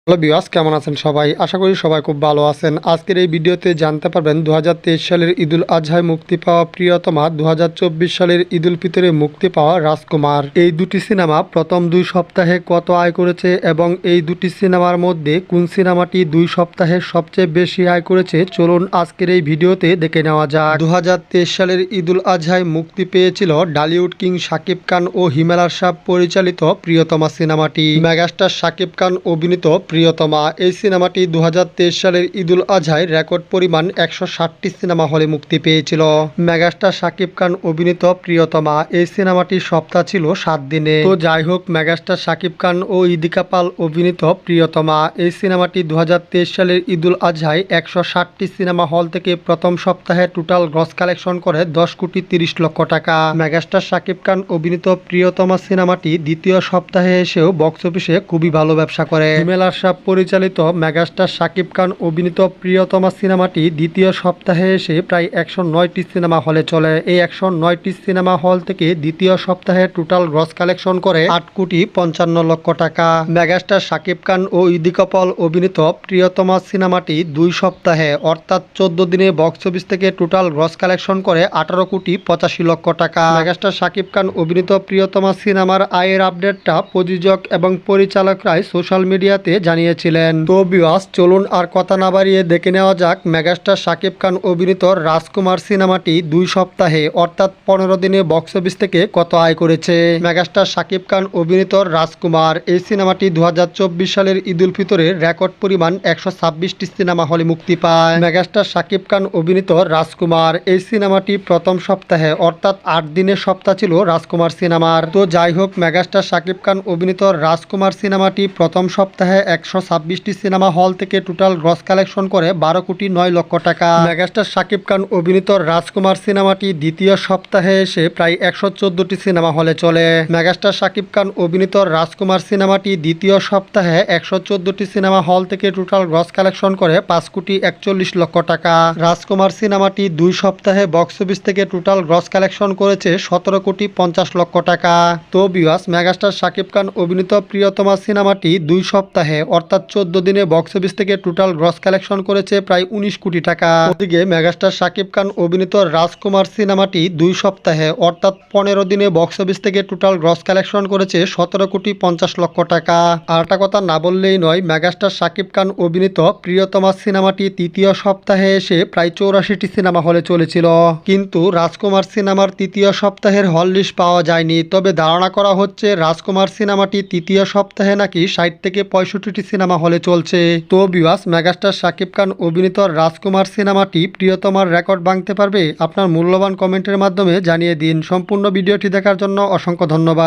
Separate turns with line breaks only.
Hello viewers, কেমন আছেন সবাই? আশা করি সবাই খুব ভালো আছেন। আজকের এই ভিডিওতে জানতে পারবেন 2023 সালের ঈদুল আজহায় মুক্তি পাওয়া প্রিয়তমা, 2024 সালের ঈদুল ফিতরে মুক্তি পাওয়া রাজকুমার, এই দুটি সিনেমা প্রথম 2 সপ্তাহে কত আয় করেছে এবং এই দুটি সিনেমার মধ্যে কোন সিনেমাটি 2 সপ্তাহে সবচেয়ে বেশি আয় করেছে, চলুন আজকের এই ভিডিওতে দেখে নেওয়া যাক। 2023 সালের ঈদুল আজহায় মুক্তি পেয়েছিল ঢালিউড কিং শাকিব খান ও হিমেল আশরাফ পরিচালিত প্রিয়তমা সিনেমাটি। মেগাস্টার শাকিব খান অভিনীত প্রিয়তমা এই সিনেমাটি 2023 সালের ঈদুল আজহায় রেকর্ড পরিমাণ 160টি সিনেমা হলে মুক্তি পেয়েছিল। মেগাস্টার শাকিব খান অভিনীত প্রিয়তমা এই সিনেমাটির সপ্তাহ ছিল 7 দিনে। তো যাই হোক, মেগাস্টার শাকিব খান ও ইদিকা পাল অভিনীত প্রিয়তমা এই সিনেমাটি 2023 সালের ঈদুল আজহায় 160টি সিনেমা হল থেকে প্রথম সপ্তাহে টোটাল গ্রস কালেকশন করে 10 কোটি 30 লক্ষ টাকা। মেগাস্টার শাকিব খান অভিনীত প্রিয়তমা সিনেমাটি দ্বিতীয় সপ্তাহে এসেও বক্স অফিসে খুবই ভালো ব্যবসা করে। হিমেল আশরাফ পরিচালিত মেগাস্টার শাকিব খান অভিনীত প্রিয়তমা সিনেমাটি দ্বিতীয় সপ্তাহে এসে প্রায় 109টি সিনেমা হলে চলে। এই 109টি সিনেমা হল থেকে দ্বিতীয় সপ্তাহে টোটাল গ্রস কালেকশন করে 8 কোটি 55 লক্ষ টাকা। মেগাস্টার শাকিব খান ও ইদিকা পাল অভিনীত প্রিয়তমা সিনেমাটি 2 সপ্তাহে অর্থাৎ 14 দিনে বক্স অফিস থেকে টোটাল গ্রস কালেকশন করে 18 কোটি 85 লক্ষ টাকা। মেগাস্টার শাকিব খান অভিনীত প্রিয়তমা সিনেমার আয়ের আপডেটটা প্রযোজক এবং পরিচালকরাই সোশ্যাল মিডিয়াতে জানিয়েছিলেন। তো ভিউয়ার্স, চলুন আর কথা না বাড়িয়ে দেখে নেওয়া যাক মেগাস্টার শাকিব খান অভিনীত রাজকুমার সিনেমাটি 2 সপ্তাহে অর্থাৎ 15 দিনে বক্স অফিস থেকে কত আয় করেছে। মেগাস্টার শাকিব খান অভিনীত রাজকুমার এই সিনেমাটি 2024 সালের ঈদুল ফিতরে রেকর্ড পরিমাণ 126টি সিনেমা হলে মুক্তি পায়। মেগাস্টার শাকিব খান অভিনীত রাজকুমার এই সিনেমাটি প্রথম সপ্তাহে অর্থাৎ 8 দিনের সপ্তাহ ছিল রাজকুমার সিনেমার। তো যাই হোক, মেগাস্টার শাকিব খান অভিনীত রাজকুমার সিনেমাটি প্রথম সপ্তাহে 126টি সিনেমা হল থেকে টোটাল গ্রস কালেকশন করে 12 কোটি 9 লক্ষ টাকা। মেগাস্টার শাকিব খান অভিনীত রাজকুমার সিনেমাটি দ্বিতীয় সপ্তাহে এসে প্রায় 114টি সিনেমা হলে চলে। মেগাস্টার শাকিব খান অভিনীত রাজকুমার সিনেমাটি দ্বিতীয় সপ্তাহে 114টি সিনেমা হল থেকে টোটাল গ্রস কালেকশন করে 5 কোটি 41 লক্ষ টাকা। রাজকুমার সিনেমাটি 2 সপ্তাহে বক্স অফিস থেকে টোটাল গ্রস কালেকশন করেছে 17 কোটি 50 লক্ষ টাকা। তো ভিউয়ার্স, মেগাস্টার শাকিব খান অভিনীত প্রিয়তমা সিনেমাটি 2 সপ্তাহে অর্থাৎ 14 দিনে বক্স অফিস থেকে টোটাল গ্রস কালেকশন করেছে প্রায় 19 কোটি টাকা। ওদিকে মেগাস্টার শাকিব খান অভিনীত রাজকুমার সিনেমাটি 2 সপ্তাহে অর্থাৎ 15 দিনে বক্স অফিস থেকে টোটাল গ্রস কালেকশন করেছে 17 কোটি 50 লক্ষ টাকা। আর একটা কথা না বললেই নয়, মেগাস্টার শাকিব খান অভিনীত প্রিয়তমা সিনেমাটি তৃতীয় সপ্তাহে এসে প্রায় 84টি সিনেমা হলে চলেছিল, কিন্তু রাজকুমার সিনেমার তৃতীয় সপ্তাহের হল লিস্ট পাওয়া যায়নি। তবে ধারণা করা হচ্ছে রাজকুমার সিনেমাটি তৃতীয় সপ্তাহে নাকি 60 থেকে 65টি সিনেমা হলে চলছে। তো ভিউয়ার্স, মেগাস্টার শাকিব খান অভিনীত রাজকুমার সিনেমাটি প্রিয়তমার রেকর্ড ভাঙতে পারবে? আপনার মূল্যবান কমেন্টের মাধ্যমে জানিয়ে দিন। সম্পূর্ণ ভিডিওটি দেখার জন্য অসংখ্য ধন্যবাদ।